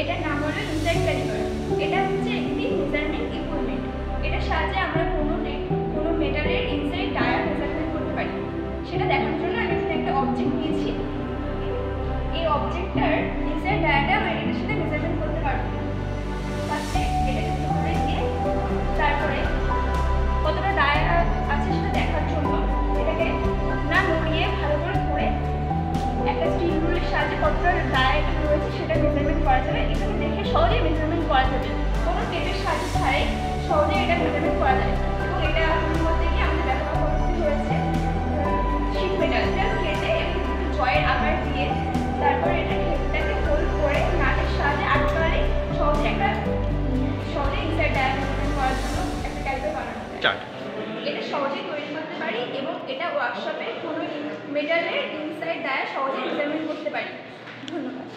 এটার নাম হলো ইনসাইড ক্যালিপার। এটা হচ্ছে একটি মেজারমেন্ট ইকুইপমেন্ট। এটার সাহায্যে আমরা কোনো মেটালের ইনসাইড ডায়া মেজারমেন্ট করতে পারি। সেটা দেখার জন্য আমি এখানে একটা অবজেক্ট নিয়েছি। এই অবজেক্টটার ইনসাইড ডায়াটা আমরা এটার সাথে মেজারমেন্ট করতে পারবো। ফার্স্টে এটাকে ধরে দিয়ে তারপরে কতটা ডায়া আছে সেটা দেখার জন্য এটাকে না নড়িয়ে ভালো করে ধরে একটা স্টিল রুলের সাহায্যে কতটা ডায়া এখানে রয়েছে সেটা মেজারমেন্ট করা যাবে। এখানে দেখে সহজেই মেজারমেন্ট করা যাবে, কোনো টেপের সাহায্য ছাড়াই সহজেই এটা মেজারমেন্ট করা যাবে। এবং এটা মধ্যে গিয়ে আমাদের ব্যবহার করতে হয়েছে শিট মেটালটা কেটে এবং জয়ের আকার দিয়ে তারপরে এটা টেপটাকে হোল্ড করে নাটের সাহায্যে আটকালে সহজে ইনসাইড ডায়া মেজারমেন্ট করার জন্য একটা ক্যালিপার বানানো যায়। এটা সহজেই তৈরি করতে পারি এবং এটা ওয়ার্কশপে কোনো মেটালের ইনসাইড ডায়া সহজেই মেজারমেন্ট করতে পারি। ধন্যবাদ।